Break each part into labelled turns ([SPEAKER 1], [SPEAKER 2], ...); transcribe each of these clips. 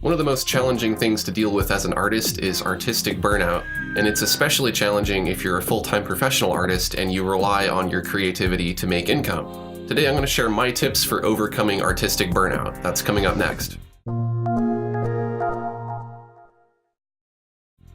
[SPEAKER 1] One of the most challenging things to deal with as an artist is artistic burnout, and it's especially challenging if you're a full-time professional artist and you rely on your creativity to make income. Today I'm going to share my tips for overcoming artistic burnout. That's coming up next.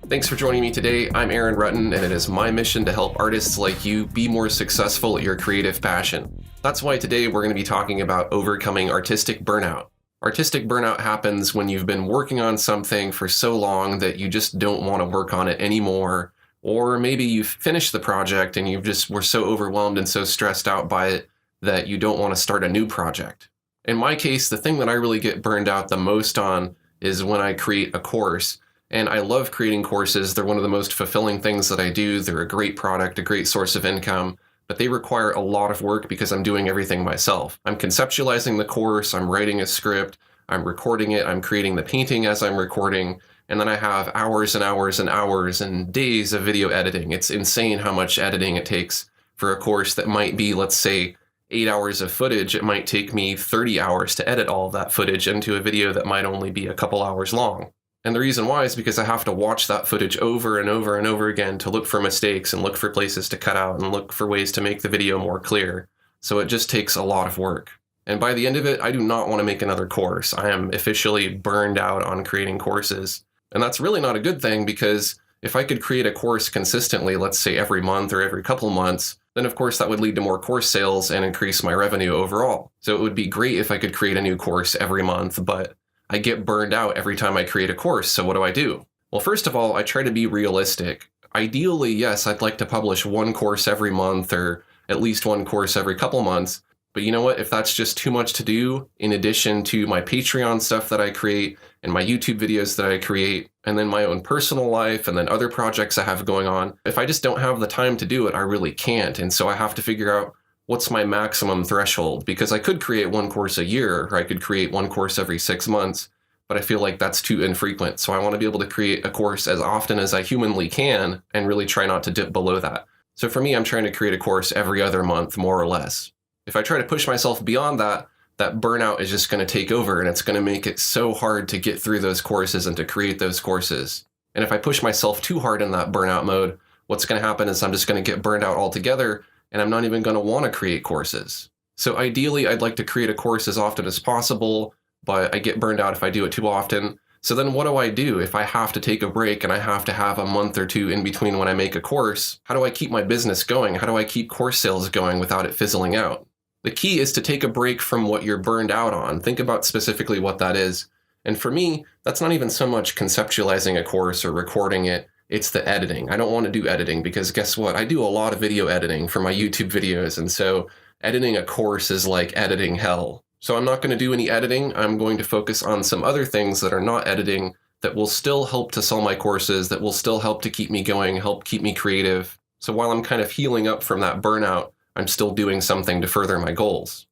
[SPEAKER 1] Thanks for joining me today. I'm Aaron Rutten, and it is my mission to help artists like you be more successful at your creative passion. That's why today we're going to be talking about overcoming artistic burnout. Artistic burnout happens when you've been working on something for so long that you just don't want to work on it anymore, or maybe you've finished the project and you just were so overwhelmed and so stressed out by it that you don't want to start a new project. In my case, the thing that I really get burned out the most on is when I create a course. And I love creating courses. They're one of the most fulfilling things that I do. They're a great product, a great source of income, but they require a lot of work because I'm doing everything myself. I'm conceptualizing the course, I'm writing a script, I'm recording it, I'm creating the painting as I'm recording, and then I have hours and hours and hours and days of video editing. It's insane how much editing it takes for a course that might be, let's say, 8 hours of footage. It might take me 30 hours to edit all of that footage into a video that might only be a couple hours long. And the reason why is because I have to watch that footage over and over and over again to look for mistakes and look for places to cut out and look for ways to make the video more clear. So it just takes a lot of work. And by the end of it, I do not want to make another course. I am officially burned out on creating courses. And that's really not a good thing, because if I could create a course consistently, let's say every month or every couple months, then of course that would lead to more course sales and increase my revenue overall. So it would be great if I could create a new course every month, but I get burned out every time I create a course, so what do I do? Well, first of all, I try to be realistic. Ideally, yes, I'd like to publish one course every month or at least one course every couple months, but you know what? If that's just too much to do, in addition to my Patreon stuff that I create and my YouTube videos that I create, and then my own personal life and then other projects I have going on, if I just don't have the time to do it, I really can't, and so I have to figure out what's my maximum threshold, because I could create one course a year, or I could create one course every 6 months, but I feel like that's too infrequent. So I want to be able to create a course as often as I humanly can and really try not to dip below that. So for me, I'm trying to create a course every other month, more or less. If I try to push myself beyond that, that burnout is just going to take over, and it's going to make it so hard to get through those courses and to create those courses. And if I push myself too hard in that burnout mode, what's going to happen is I'm just going to get burned out altogether, and I'm not even going to want to create courses. So ideally, I'd like to create a course as often as possible, but I get burned out if I do it too often. So then what do I do if I have to take a break and I have to have a month or two in between when I make a course? How do I keep my business going? How do I keep course sales going without it fizzling out? The key is to take a break from what you're burned out on. Think about specifically what that is. And for me, that's not even so much conceptualizing a course or recording it. It's the editing. I don't want to do editing because guess what? I do a lot of video editing for my YouTube videos, and so editing a course is like editing hell. So I'm not going to do any editing. I'm going to focus on some other things that are not editing that will still help to sell my courses, that will still help to keep me going, help keep me creative. So while I'm kind of healing up from that burnout, I'm still doing something to further my goals.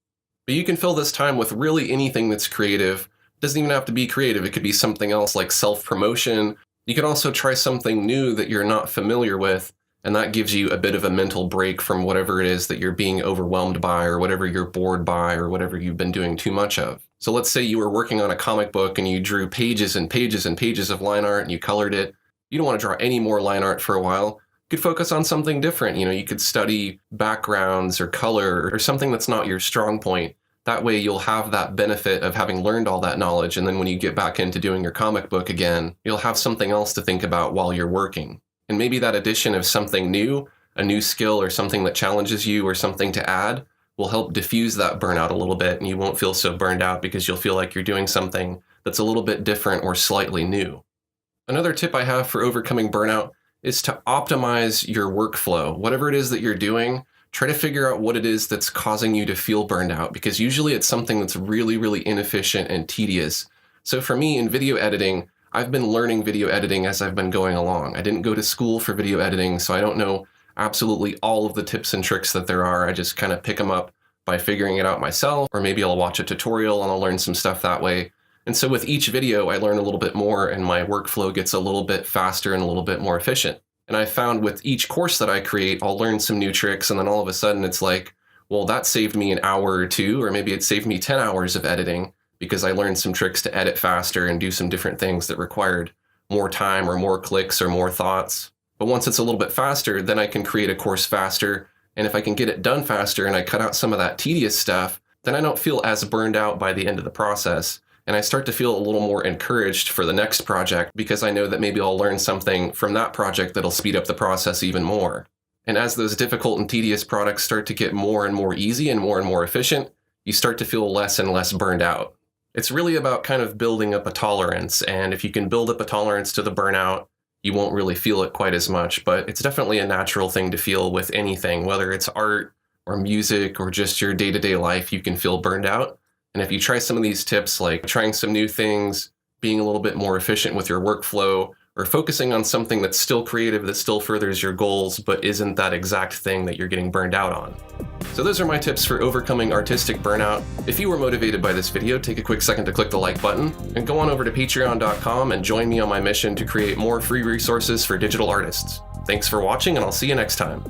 [SPEAKER 1] But you can fill this time with really anything that's creative. It doesn't even have to be creative. It could be something else like self-promotion. You can also try something new that you're not familiar with, and that gives you a bit of a mental break from whatever it is that you're being overwhelmed by, or whatever you're bored by, or whatever you've been doing too much of. So let's say you were working on a comic book and you drew pages and pages and pages of line art and you colored it. You don't want to draw any more line art for a while. You could focus on something different. You could study backgrounds or color or something that's not your strong point. That way you'll have that benefit of having learned all that knowledge, and then when you get back into doing your comic book again, you'll have something else to think about while you're working. And maybe that addition of something new, a new skill or something that challenges you or something to add, will help diffuse that burnout a little bit, and you won't feel so burned out because you'll feel like you're doing something that's a little bit different or slightly new. Another tip I have for overcoming burnout is to optimize your workflow. Whatever it is that you're doing, try to figure out what it is that's causing you to feel burned out, because usually it's something that's really, really inefficient and tedious. So for me in video editing, I've been learning video editing as I've been going along. I didn't go to school for video editing, so I don't know absolutely all of the tips and tricks that there are. I just kind of pick them up by figuring it out myself, or maybe I'll watch a tutorial and I'll learn some stuff that way. And so with each video, I learn a little bit more and my workflow gets a little bit faster and a little bit more efficient. And I found with each course that I create, I'll learn some new tricks, and then all of a sudden it's like, well, that saved me an hour or two, or maybe it saved me 10 hours of editing because I learned some tricks to edit faster and do some different things that required more time or more clicks or more thoughts. But once it's a little bit faster, then I can create a course faster. And if I can get it done faster and I cut out some of that tedious stuff, then I don't feel as burned out by the end of the process. And I start to feel a little more encouraged for the next project because I know that maybe I'll learn something from that project that'll speed up the process even more. And as those difficult and tedious products start to get more and more easy and more efficient, you start to feel less and less burned out. It's really about kind of building up a tolerance, and if you can build up a tolerance to the burnout, you won't really feel it quite as much, but it's definitely a natural thing to feel with anything, whether it's art or music or just your day-to-day life, you can feel burned out. And if you try some of these tips, like trying some new things, being a little bit more efficient with your workflow, or focusing on something that's still creative, that still furthers your goals, but isn't that exact thing that you're getting burned out on. So those are my tips for overcoming artistic burnout. If you were motivated by this video, take a quick second to click the like button, and go on over to patreon.com and join me on my mission to create more free resources for digital artists. Thanks for watching, and I'll see you next time.